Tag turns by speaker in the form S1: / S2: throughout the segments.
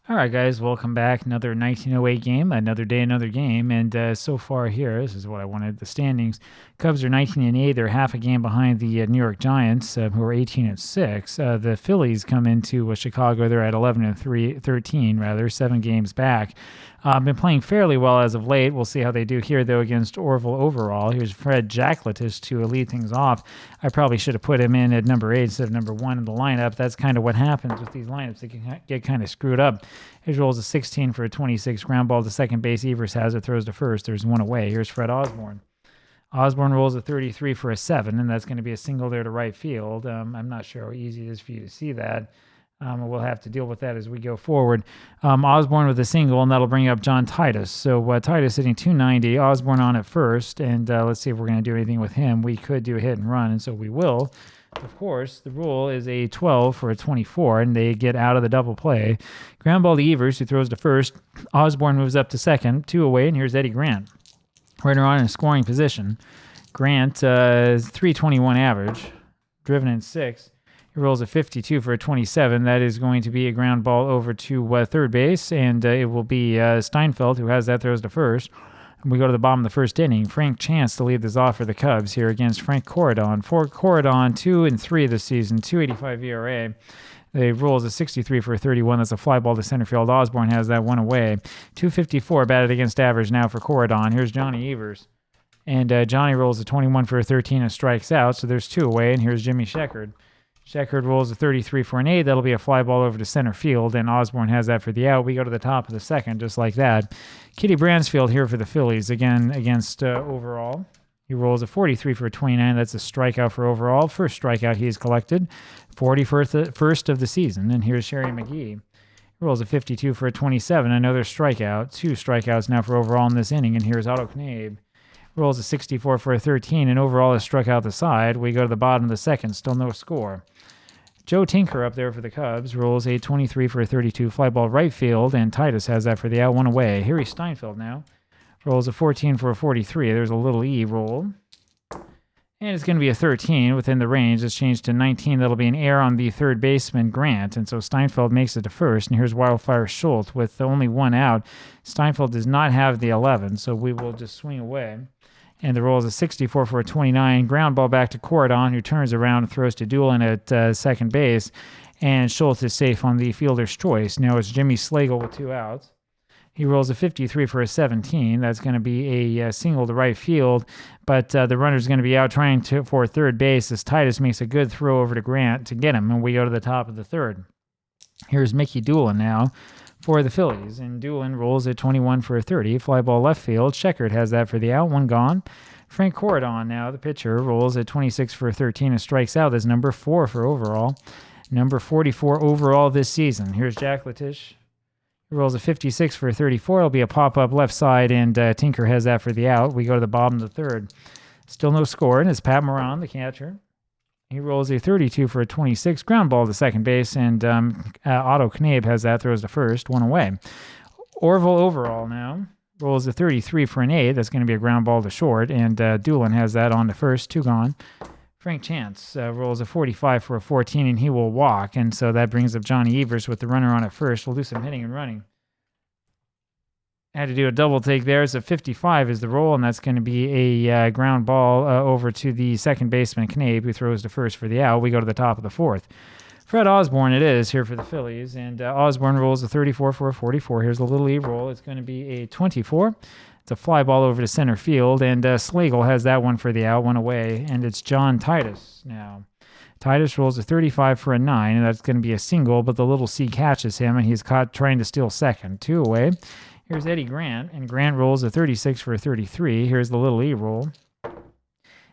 S1: All right, guys, welcome back. Another 1908 game, another day, another game. And so far here, this is what I wanted, the standings. Cubs are 19-8. They're half a game behind the New York Giants, who are 18-6. The Phillies come into Chicago. They're at 13 rather, 7 games back. Been playing fairly well as of late. We'll see how they do here, though, against Orville overall. Here's Fred Jacklatis to lead things off. I probably should have put him in at number 8 instead of number 1 in the lineup. That's kind of what happens with these lineups. They can get kind of screwed up. His rolls a 16 for a 26. Ground ball to second base. Evers has it, throws to first. There's one away. Here's Fred Osborne. Osborne rolls a 33 for a 7, and that's going to be a single there to right field. I'm not sure how easy it is for you to see that. We'll have to deal with that as we go forward. Osborne with a single, and that'll bring up John Titus. So Titus hitting 290, Osborne on at first, and let's see if we're going to do anything with him. We could do a hit and run, and so we will. Of course, the rule is a 12 for a 24, and they get out of the double play. Ground ball to Evers, who throws to first. Osborne moves up to second, 2 away, and here's Eddie Grant. Runner on in scoring position. Grant, 321 average, driven in 6. He rolls a 52 for a 27. That is going to be a ground ball over to third base, and it will be Steinfeld who has that, throws to first. And we go to the bottom of the first inning. Frank Chance to lead this off for the Cubs here against Frank Corridon. For Corridon, 2-3 this season, 2.85 ERA. They rolls a 63 for a 31. That's a fly ball to center field. Osborne has that one away. 254 batted against average now for Corridon. Here's Johnny Evers. And Johnny rolls a 21 for a 13 and strikes out. So there's 2 away. And here's Jimmy Sheckard. Sheckard rolls a 33 for an 8. That'll be a fly ball over to center field. And Osborne has that for the out. We go to the top of the second just like that. Kitty Bransfield here for the Phillies again against overall. He rolls a 43 for a 29. That's a strikeout for overall. First strikeout he has collected. 41st of the season. And here's Sherry McGee. He rolls a 52 for a 27. Another strikeout. 2 strikeouts now for overall in this inning. And here's Otto Knabe. Rolls a 64 for a 13. And overall has struck out the side. We go to the bottom of the second. Still no score. Joe Tinker up there for the Cubs. Rolls a 23 for a 32. Fly ball right field. And Titus has that for the out. One away. Here he's Steinfeld now. Rolls a 14 for a 43. There's a little E roll. And it's going to be a 13 within the range. It's changed to 19. That'll be an error on the third baseman, Grant. And so Steinfeld makes it to first. And here's Wildfire Schultz with only 1 out. Steinfeld does not have the 11, so we will just swing away. And the roll is a 64 for a 29. Ground ball back to Corridon, who turns around and throws to Doolin at second base. And Schultz is safe on the fielder's choice. Now it's Jimmy Slagle with 2 outs. He rolls a 53 for a 17. That's going to be a single to right field, but the runner's going to be out trying for third base as Titus makes a good throw over to Grant to get him, and we go to the top of the third. Here's Mickey Doolin now for the Phillies, and Doolin rolls a 21 for a 30. Fly ball left field. Sheckard has that for the out. 1 gone. Frank Corridon now, the pitcher, rolls a 26 for a 13 and strikes out. That's number 4 for overall. Number 44 overall this season. Here's Jack Latish. He rolls a 56 for a 34. It'll be a pop-up left side, and Tinker has that for the out. We go to the bottom of the third. Still no score, and it's Pat Moran, the catcher. He rolls a 32 for a 26. Ground ball to second base, and Otto Knabe has that, throws to first. 1 away. Orville overall now. Rolls a 33 for an 8. That's going to be a ground ball to short, and Doolin has that on to first. 2 gone. Frank Chance rolls a 45 for a 14, and he will walk. And so that brings up Johnny Evers with the runner on at first. We'll do some hitting and running. Had to do a double take there. So 55 is the roll, and that's going to be a ground ball over to the second baseman, Knabe, who throws to first for the out. We go to the top of the fourth. Fred Osborne it is here for the Phillies, and Osborne rolls a 34 for a 44. Here's a little E roll. It's going to be a 24. It's a fly ball over to center field, and Slagle has that one for the out, 1 away, and it's John Titus now. Titus rolls a 35 for a 9, and that's going to be a single, but the little C catches him, and he's caught trying to steal second. 2 away. Here's Eddie Grant, and Grant rolls a 36 for a 33. Here's the little E roll.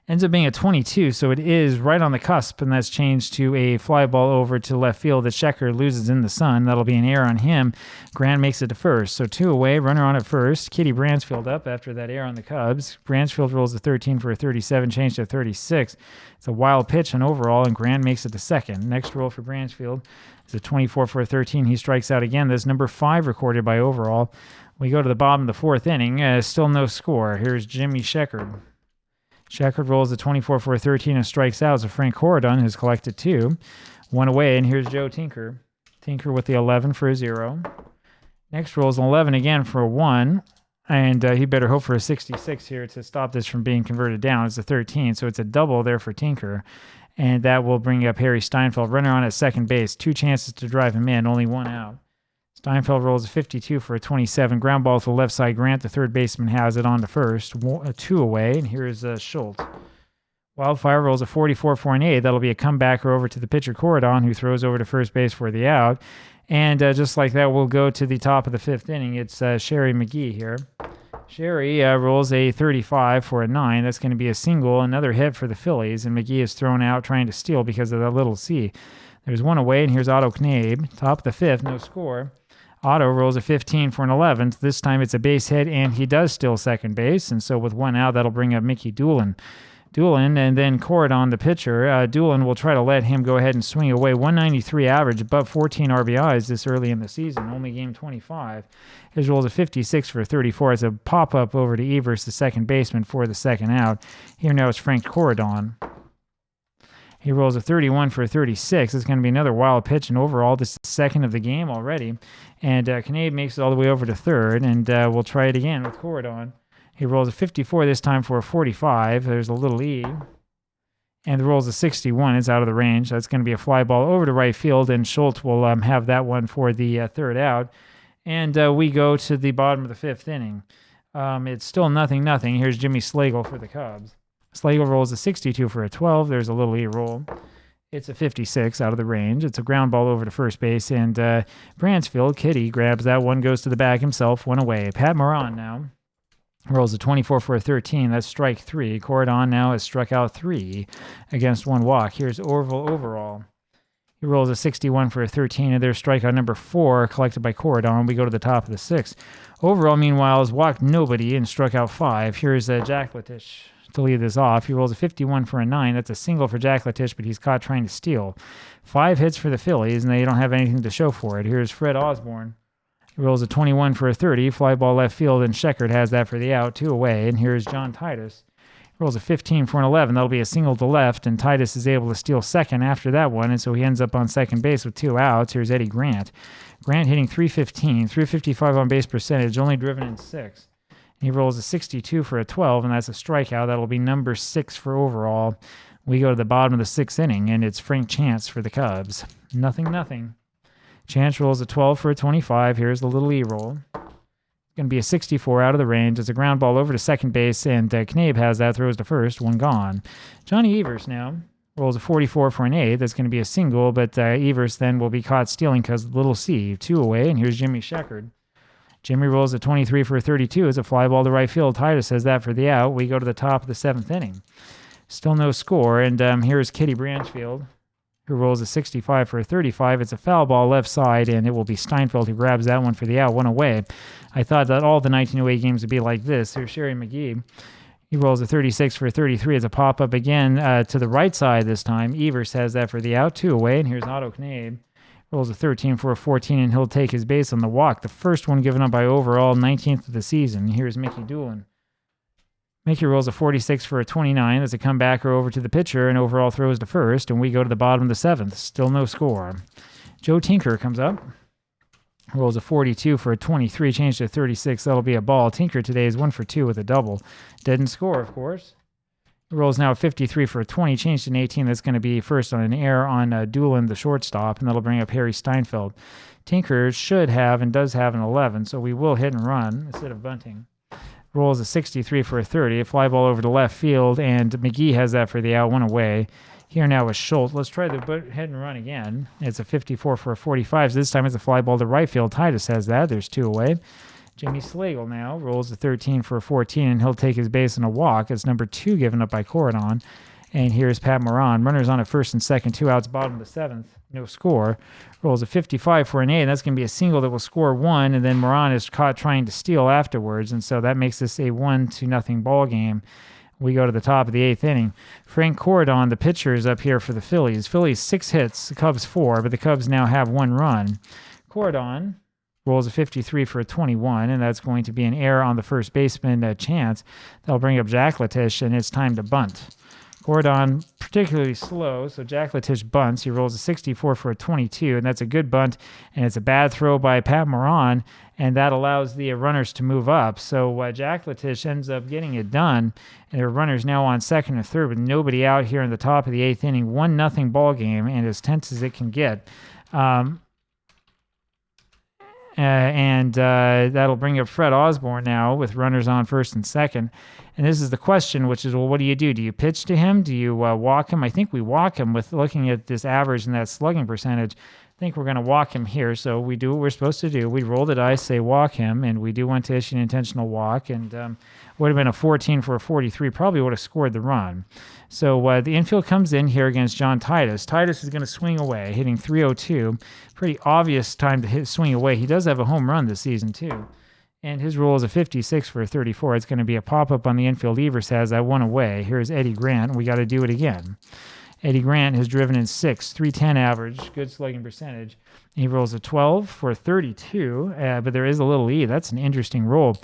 S1: Ends up being a 22, so it is right on the cusp, and that's changed to a fly ball over to left field that Sheckard loses in the sun. That'll be an error on him. Grant makes it to first, so 2 away, runner on at first. Kitty Bransfield up after that error on the Cubs. Bransfield rolls a 13 for a 37, changed to a 36. It's a wild pitch on overall, and Grant makes it to second. Next roll for Bransfield is a 24 for a 13. He strikes out again. That's number 5 recorded by overall. We go to the bottom of the fourth inning. Still no score. Here's Jimmy Sheckard. Sheckard rolls a 24 for a 13 and strikes out. So Frank Corridon has collected 2. 1 away, and here's Joe Tinker. Tinker with the 11 for a 0. Next rolls an 11 again for a 1. And he better hope for a 66 here to stop this from being converted down. It's a 13, so it's a double there for Tinker. And that will bring up Harry Steinfeld. Runner on at second base. 2 chances to drive him in, only 1 out. Steinfeld rolls a 52 for a 27. Ground ball to the left side. Grant, the third baseman, has it on to first. 2 away, and here's Schultz. Wildfire rolls a 44 for an 8. That'll be a comebacker over to the pitcher Corridon, who throws over to first base for the out. And just like that, we'll go to the top of the 5th inning. It's Sherry McGee here. Sherry rolls a 35 for a 9. That's going to be a single, another hit for the Phillies, and McGee is thrown out trying to steal because of that little C. There's 1 away, and here's Otto Knabe. Top of the 5th, no score. Otto rolls a 15 for an 11. This time it's a base hit, and he does steal second base, and so with 1 out, that'll bring up Mickey Doolin. And then Corridon, the pitcher. Doolin will try to let him go ahead and swing away. 193 average, above 14 RBIs this early in the season, only game 25. His rolls a 56 for 34. It's a pop-up over to Evers, the second baseman, for the second out. Here now is Frank Corridon. He rolls a 31 for a 36. It's going to be another wild pitch, and overall, this is the second of the game already. And Knabe makes it all the way over to third, and we'll try it again with Corridon. He rolls a 54 this time for a 45. There's a little E. And the roll's a 61. It's out of the range. That's going to be a fly ball over to right field, and Schultz will have that one for the third out. And we go to the bottom of the 5th inning. It's still 0-0. Here's Jimmy Slagle for the Cubs. Slagle rolls a 62 for a 12. There's a little E roll. It's a 56 out of the range. It's a ground ball over to first base, and Bransfield, Kitty, grabs that one, goes to the bag himself, 1 away. Pat Moran now rolls a 24 for a 13. That's strike 3. Corridon now has struck out 3 against 1 walk. Here's Orville Overall. He rolls a 61 for a 13, and there's strikeout number 4 collected by Corridon. We go to the top of the 6th. Overall, meanwhile, has walked nobody and struck out 5. Here's Jack Latish to lead this off. He rolls a 51 for a 9. That's a single for Jack Latish, but he's caught trying to steal. 5 hits for the Phillies, and they don't have anything to show for it. Here's Fred Osborne. He rolls a 21 for a 30, fly ball left field, and Scheckert has that for the out, 2 away. And here's John Titus. He rolls a 15 for an 11. That'll be a single to left, and Titus is able to steal second after that one, and so he ends up on second base with 2 outs. Here's Eddie Grant. Grant hitting 315, 355 on base percentage, only driven in 6. He rolls a 62 for a 12, and that's a strikeout. That'll be number 6 for overall. We go to the bottom of the 6th inning, and it's Frank Chance for the Cubs. 0-0. Chance rolls a 12 for a 25. Here's the little E roll. It's going to be a 64 out of the range. It's a ground ball over to second base, and Knabe has that, throws to first, 1 gone. Johnny Evers now rolls a 44 for an 8. That's going to be a single, but Evers then will be caught stealing because of the little C. 2 away, and here's Jimmy Scheckert. Jimmy rolls a 23 for a 32. It's a fly ball to right field. Titus has that for the out. We go to the top of the 7th inning. Still no score, and here's Kitty Bransfield, who rolls a 65 for a 35. It's a foul ball left side, and it will be Steinfeld who grabs that one for the out, 1 away. I thought that all the 1908 games would be like this. Here's Sherry McGee. He rolls a 36 for a 33. It's a pop-up again to the right side this time. Evers has that for the out, 2 away, and here's Otto Knabe. Rolls a 13 for a 14, and he'll take his base on the walk. The first one given up by Overall, 19th of the season. Here's Mickey Doolin. Mickey rolls a 46 for a 29. That's a comebacker over to the pitcher, and Overall throws to first, and we go to the bottom of the 7th. Still no score. Joe Tinker comes up. Rolls a 42 for a 23, changed to 36. That'll be a ball. Tinker today is 1 for 2 with a double. Didn't score, of course. He rolls now a 53 for a 20, changed to an 18. That's going to be first on an error on Doolin, the shortstop, and that'll bring up Harry Steinfeld. Tinker should have and does have an 11, so we will hit and run instead of bunting. Rolls a 63 for a 30, a fly ball over to left field, and McGee has that for the out, 1 away. Here now is Schultz. Let's try the hit and run again. It's a 54 for a 45. So this time it's a fly ball to right field. Titus has that. There's 2 away. Jimmy Slagle now rolls a 13 for a 14, and he'll take his base on a walk. It's number 2 given up by Corridon. And here's Pat Moran. Runners on at first and second, 2 outs, bottom of the 7th. No score. Rolls a 55 for an 8, and that's going to be a single that will score 1, and then Moran is caught trying to steal afterwards, and so that makes this a 1-0 ball game. We go to the top of the 8th inning. Frank Corridon, the pitcher, is up here for the Phillies. Phillies 6 hits, the Cubs 4, but the Cubs now have 1 run. Corridon rolls a 53 for a 21, and that's going to be an error on the first baseman Chance. That'll bring up Jack Latish, and it's time to bunt. Gordon particularly slow, so Jack Latish bunts. He rolls a 64 for a 22, and that's a good bunt, and it's a bad throw by Pat Moran, and that allows the runners to move up. So Jack Latish ends up getting it done, and there are runners now on second and third with nobody out here in the top of the 8th inning. 1-0 ball game, and as tense as it can get. That'll bring up Fred Osborne now with runners on first and second. And this is the question, which is, well, what do you do? Do you pitch to him? Do you walk him? I think we walk him with looking at this average and that slugging percentage. I think we're going to walk him here. So we do what we're supposed to do. We roll the dice, say walk him, and we do want to issue an intentional walk. And would have been a 14 for a 43, probably would have scored the run. So the infield comes in here against John Titus. Titus is going to swing away, hitting 302. Pretty obvious time to swing away. He does have a home run this season, too. And his roll is a 56 for a 34. It's going to be a pop-up on the infield. Evers has that one away. Here's Eddie Grant. We got to do it again. Eddie Grant has driven in 6, 310 average, good slugging percentage. He rolls a 12 for a 32, but there is a little E. That's an interesting roll.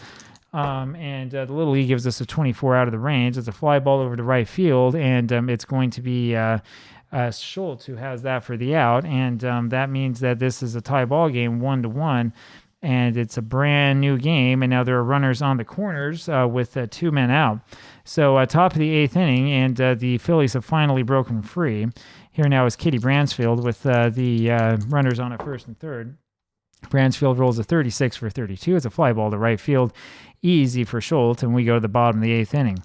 S1: The little E gives us a 24 out of the range. It's a fly ball over to right field, and it's going to be Schultz who has that for the out, and that means that this is a tie ball game, 1-1, and it's a brand new game, and now there are runners on the corners with 2 men out. So top of the 8th inning, and the Phillies have finally broken free. Here now is Kitty Bransfield with the runners on at first and third. Bransfield rolls a 36 for 32. It's a fly ball to right field. Easy for Schultz, and we go to the bottom of the 8th inning.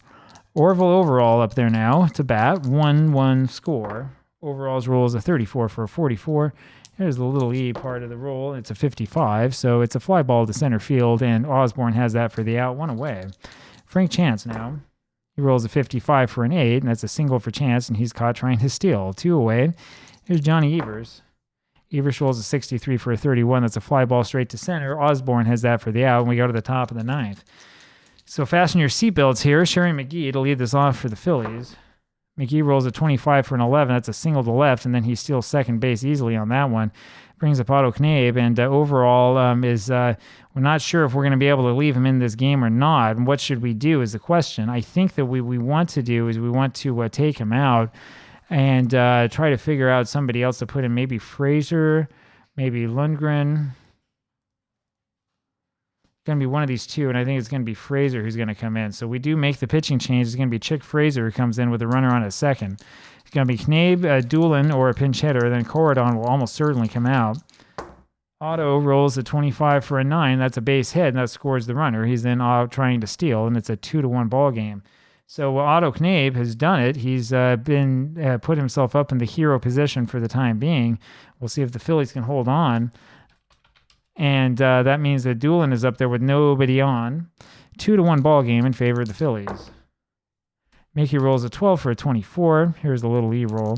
S1: Orville Overall up there now to bat, 1-1 score. Overall's roll is a 34 for a 44. Here's the little E part of the roll. It's a 55, so it's a fly ball to center field, and Osborne has that for the out, 1 away. Frank Chance now. He rolls a 55 for an 8, and that's a single for Chance, and he's caught trying to steal, 2 away. Here's Johnny Evers. Evers rolls a 63 for a 31. That's a fly ball straight to center. Osborne has that for the out, and we go to the top of the 9th. So fasten your seatbelts here. Sherry McGee to lead this off for the Phillies. McGee rolls a 25 for an 11. That's a single to left, and then he steals second base easily on that one. Brings up Otto Knabe, and Overall we're not sure if we're going to be able to leave him in this game or not. And what should we do is the question. I think that we want to do is we want to take him out and try to figure out somebody else to put in. Maybe Fraser, maybe Lundgren. Going to be one of these two, and I think it's going to be Fraser who's going to come in. So we do make the pitching change. It's going to be Chick Fraser who comes in with a runner on at second. It's going to be Knabe, Doolin, or a pinch hitter. Then Corridon will almost certainly come out. Otto rolls a 25 for a 9. That's a base hit, and that scores the runner. He's then out trying to steal, and it's a 2-1 ball game. So Otto Knabe has done it. He's been put himself up in the hero position for the time being. We'll see if the Phillies can hold on. And that means that Doolin is up there with nobody on. 2-1 ball game in favor of the Phillies. Mickey rolls a 12 for a 24. Here's the little E roll.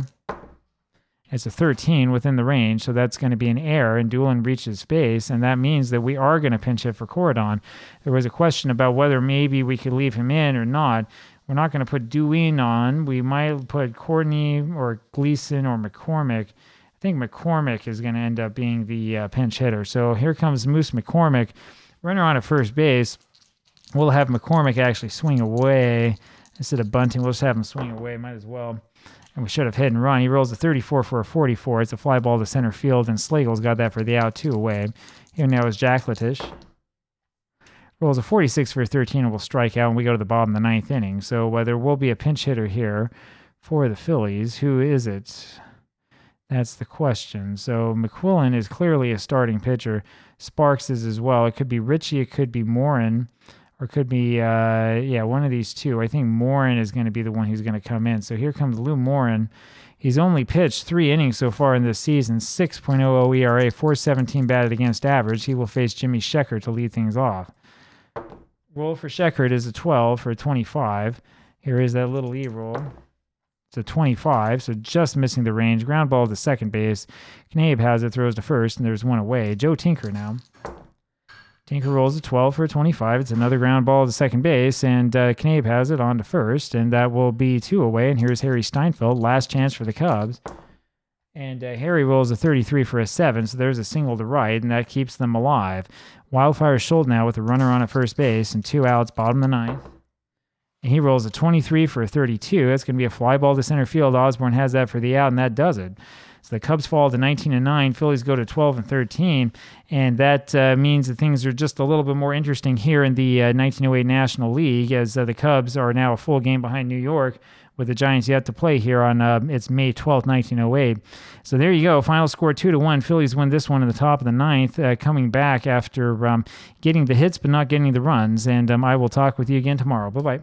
S1: It's a 13 within the range, so that's going to be an error, and Doolin reaches base, and that means that we are going to pinch hit for Corridon. There was a question about whether maybe we could leave him in or not. We're not going to put Deween on. We might put Courtney or Gleason or McCormick. I think McCormick is going to end up being the pinch hitter. So here comes Moose McCormick. Runner on at first base. We'll have McCormick actually swing away. Instead of bunting, we'll just have him swing away. Might as well. And we should have hit and run. He rolls a 34 for a 44. It's a fly ball to center field, and Slagle's got that for the out, 2 away. Here now is Jack Latish. Rolls a 46 for a 13 and will strike out, and we go to the bottom of the 9th inning. So there will be a pinch hitter here for the Phillies. Who is it? That's the question. So McQuillan is clearly a starting pitcher. Sparks is as well. It could be Ritchie, it could be Morin, or it could be, one of these two. I think Morin is going to be the one who's going to come in. So here comes Lou Morin. He's only pitched 3 innings so far in this season, 6.00 ERA, 417 batted against average. He will face Jimmy Scheckert to lead things off. Roll for Scheckert is a 12 for a 25. Here is that little E roll. It's a 25, so just missing the range. Ground ball to second base. Knabe has it, throws to first, and there's 1 away. Joe Tinker now. Tinker rolls a 12 for a 25. It's another ground ball to second base, and Knabe has it on to first, and that will be 2 away. And here's Harry Steinfeld, last chance for the Cubs. And Harry rolls a 33 for a 7, so there's a single to right, and that keeps them alive. Wildfire Schultz now with a runner on at first base and 2 outs, bottom of the 9th. And he rolls a 23 for a 32. That's going to be a fly ball to center field. Osborne has that for the out, and that does it. So the Cubs fall to 19-9. Phillies go to 12-13, and that means that things are just a little bit more interesting here in the 1908 National League, as the Cubs are now a full game behind New York, with the Giants yet to play here on it's May 12th, 1908. So there you go. Final score 2-1. Phillies win this one in the top of the ninth, coming back after getting the hits but not getting the runs. And I will talk with you again tomorrow. Bye-bye.